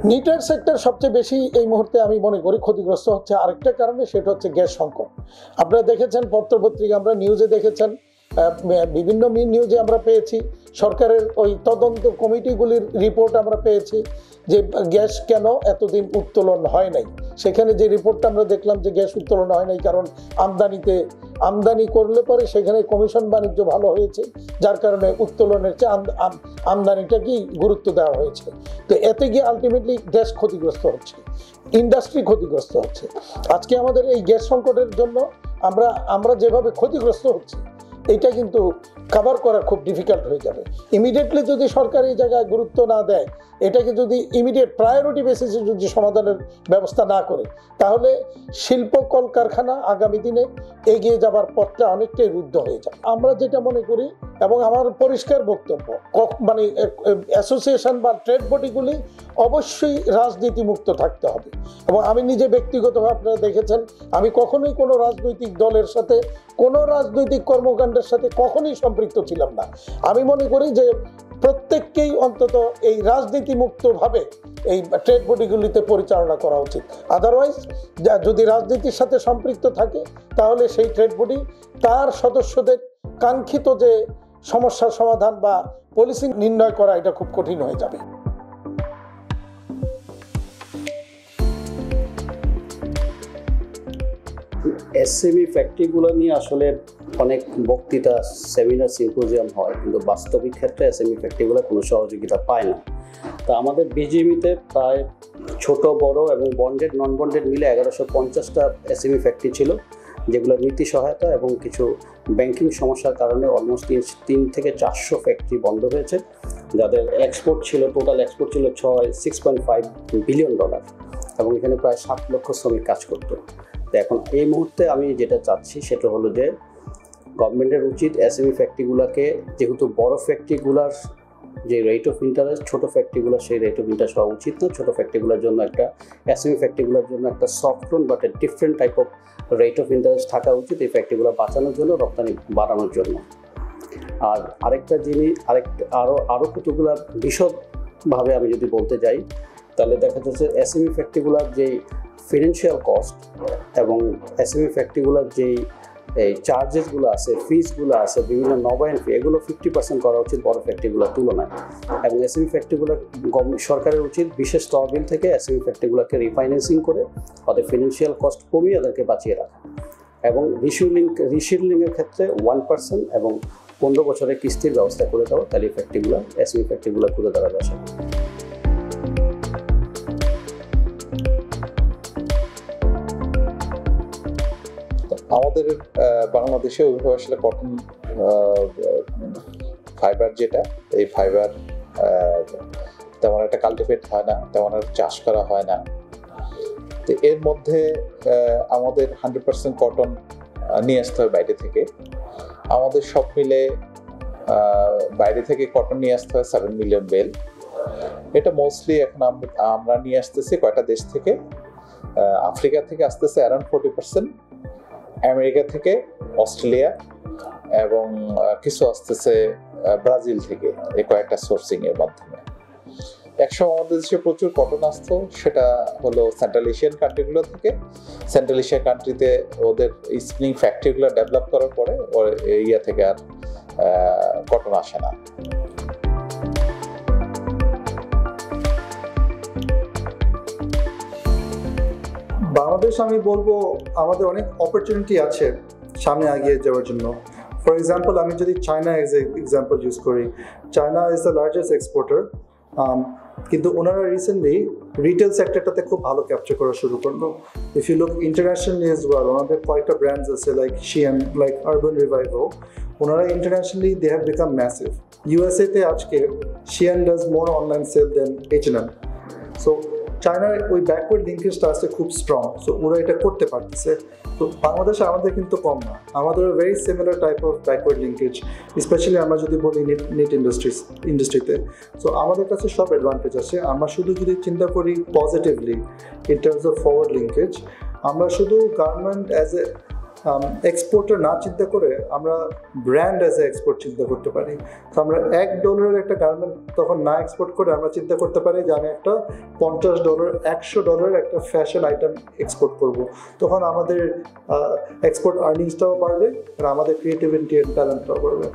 Neutral sector সবচেয়ে বেশি এই মুহূর্তে আমি মনে করি ক্ষতিগ্রস্ত হচ্ছে আরেকটা কারণে, সেটা হচ্ছে গ্যাস সংকট। আপনারা দেখেছেন পত্রপত্রিকা, আমরা নিউজে দেখেছেন, বিভিন্ন নিউজে আমরা পেয়েছি, সরকারের ওই তদন্ত কমিটিগুলির রিপোর্ট আমরা পেয়েছি যে গ্যাস কেন এতদিন উত্তোলন হয় নাই। সেখানে যে রিপোর্টটা আমরা দেখলাম যে গ্যাস উত্তোলন হয় নাই কারণ আমদানি করলে পরে সেখানে কমিশন বাণিজ্য ভালো হয়েছে, যার কারণে উত্তোলনের চেয়ে আমদানিটাকেই গুরুত্ব দেওয়া হয়েছে। তো এতে গিয়ে আলটিমেটলি গ্যাস ক্ষতিগ্রস্ত হচ্ছে, ইন্ডাস্ট্রি ক্ষতিগ্রস্ত হচ্ছে। আজকে আমাদের এই গ্যাস সংকটের জন্য আমরা যেভাবে ক্ষতিগ্রস্ত হচ্ছি, এইটা কিন্তু কভার করা খুব ডিফিকাল্ট হয়ে যাবে। ইমিডিয়েটলি যদি সরকার এই জায়গায় গুরুত্ব না দেয়, এটাকে যদি ইমিডিয়েট প্রায়োরিটি বেসিসে যদি সমাধানের ব্যবস্থা না করে, তাহলে শিল্প কলকারখানা আগামী দিনে এগিয়ে যাবার পথটা অনেকটাই রুদ্ধ হয়ে যায়। আমরা যেটা মনে করি, এবং আমার পরিষ্কার বক্তব্য, মানে অ্যাসোসিয়েশন বা ট্রেড বডিগুলি অবশ্যই রাজনীতি মুক্ত থাকতে হবে। এবং আমি নিজে ব্যক্তিগতভাবে, আপনারা দেখেছেন, আমি কখনোই কোনো রাজনৈতিক দলের সাথে, কোনো রাজনৈতিক কর্মকাণ্ডের সাথে কখনোই সম্পৃক্ত ছিলাম না। আমি মনে করি যে প্রত্যেককেই অন্তত এই রাজনীতি মুক্তভাবে এই ট্রেড বডিগুলিতে পরিচালনা করা উচিত। আদারওয়াইজ যদি রাজনীতির সাথে সম্পৃক্ত থাকে, তাহলে সেই ট্রেড বডি তার সদস্যদের কাঙ্ক্ষিত যে সমস্যার সমাধান বা পলিসি নির্ণয় করা, এটা খুব কঠিন হয়ে যাবে। এসএমই ফ্যাক্টরিগুলো নিয়ে আসলে অনেক বক্তৃতা, সেমিনার, সিম্পোজিয়াম হয়, কিন্তু বাস্তবিক ক্ষেত্রে এসএমই ফ্যাক্টরিগুলো কোনো সহযোগিতা পায় না। তা আমাদের বিজিএমইতে প্রায় ছোট বড় এবং বন্ডেড নন বন্ডেড মিলে 1150টা এসএমই ফ্যাক্টরি ছিল, যেগুলো নীতি সহায়তা এবং কিছু ব্যাংকিং সমস্যার কারণে অলমোস্ট 3 থেকে 400 ফ্যাক্টরি বন্ধ হয়েছে, যাদের এক্সপোর্ট ছিল, টোটাল এক্সপোর্ট ছিল $6.5 বিলিয়ন, এবং এখানে প্রায় 7 লক্ষ শ্রমিক কাজ করতো। তো এখন এই মুহূর্তে আমি যেটা চাচ্ছি সেটা হলো যে গভর্নমেন্টের উচিত এসএমই ফ্যাক্টরিগুলোকে, যেহেতু বড় ফ্যাক্টরিগুলার যে রেট অফ ইন্টারেস্ট, ছোট ফ্যাক্টরিগুলো সেই রেট অফ ইন্টারেস্ট হওয়া উচিত না। ছোটো ফ্যাক্টরিগুলোর জন্য একটা, এসএমই ফ্যাক্টরিগুলোর জন্য একটা soft loan but different type of rate of interest থাকা উচিত এই ফ্যাক্টরিগুলো বাঁচানোর জন্য, রপ্তানি বাড়ানোর জন্য। আর আরেকটা জিনিস, আরও কতগুলো বিশদভাবে আমি যদি বলতে যাই, তাহলে দেখা যাচ্ছে এসএমই ফ্যাক্টরিগুলোর যেই ফিনান্সিয়াল কস্ট এবং এসএমই ফ্যাক্টরিগুলোর যেই এই চার্জেসগুলো আছে, ফিসগুলো আছে, বিভিন্ন নবায়ন ফি, এগুলো 50% করা উচিত বড় ফ্যাক্টরিগুলোর তুলনায়। এবং এসএমই ফ্যাক্টরিগুলো সরকারের উচিত বিশেষ তহবিল থেকে এসএমই ফ্যাক্টরিগুলোকে রিফাইন্যান্সিং করে ওদের ফিনান্সিয়াল কস্ট কমিয়ে ওদেরকে বাঁচিয়ে রাখা, এবং রিশিডলিংয়ের ক্ষেত্রে 1% এবং 15 বছরের কিস্তির ব্যবস্থা করে দেওয়া, তাহলে এই ফ্যাক্টরিগুলো, এসএমই ফ্যাক্টরিগুলো ঘুরে দাঁড়াবে আসে। আমাদের বাংলাদেশে ওইভাবে আসলে কটন ফাইবার, যেটা এই ফাইবার তেমন একটা কাল্টিভেট হয় না, তেমন একটা চাষ করা হয় না। তো এর মধ্যে আমাদের 100% কটন নিয়ে আসতে হয় বাইরে থেকে। আমাদের সব মিলে বাইরে থেকে কটন নিয়ে আসতে হয় 7 মিলিয়ন বেল। এটা মোস্টলি এখন আমরা নিয়ে আসতেছি কয়টা দেশ থেকে। আফ্রিকা থেকে আসতেছে অ্যারাউন্ড 40%, আমেরিকা থেকে, অস্ট্রেলিয়া এবং কিছু আসতেছে ব্রাজিল থেকে, এই কয়েকটা সোর্সিং এর মাধ্যমে। একসময় আমাদের দেশে প্রচুর কটন আসতো, সেটা হলো সেন্ট্রাল এশিয়ান কান্ট্রিগুলো থেকে। সেন্ট্রাল এশিয়ান কান্ট্রিতে ওদের স্পিনিং ফ্যাক্টরিগুলো ডেভেলপ করার পরে এরিয়া থেকে আর কটন আসে না। বাংলাদেশ, আমি বলবো আমাদের অনেক অপরচুনিটি আছে সামনে এগিয়ে যাওয়ার জন্য। ফর এক্সাম্পল, আমি যদি চায়না এজ এক্সাম্পল ইউজ করি, China is the largest exporter, কিন্তু ওনারা রিসেন্টলি রিটেল সেক্টরটাতে খুব ভালো ক্যাপচার করা শুরু করলো। If you look internationally as well, ওনাদের কয়েকটা ব্র্যান্ডস আছে like Shein, like Urban Revival, ওনারা internationally they have become massive. ইউএসএতে আজকে Shein does more online sale than H&M। So চায়নার ওই ব্যাকওয়ার্ড লিঙ্কেজটা আছে খুব স্ট্রং, সো ওরা এটা করতে পারতেছে। তো বাংলাদেশে আমাদের কিন্তু কম না, আমাদের very similar type of backward linkage, specially আমরা যদি বলি নিট ইন্ডাস্ট্রিতে। সো আমাদের কাছে সব অ্যাডভান্টেজ আছে। আমরা শুধু যদি চিন্তা করি positively in terms of forward linkage, আমরা শুধু গার্মেন্ট অ্যাজ এ এক্সপোর্টার না চিন্তা করে আমরা ব্র্যান্ড অ্যাজ এ এক্সপোর্ট চিন্তা করতে পারি। তো আমরা $1 একটা গার্মেন্ট তখন না এক্সপোর্ট করে আমরা চিন্তা করতে পারি যে আমি একটা $50 $100 একটা ফ্যাশন আইটেম এক্সপোর্ট করব। তখন আমাদের এক্সপোর্ট আর্নিংসটাও বাড়বে আর আমাদের ক্রিয়েটিভিটি অ্যান্ড ট্যালেন্টটাও বাড়বে।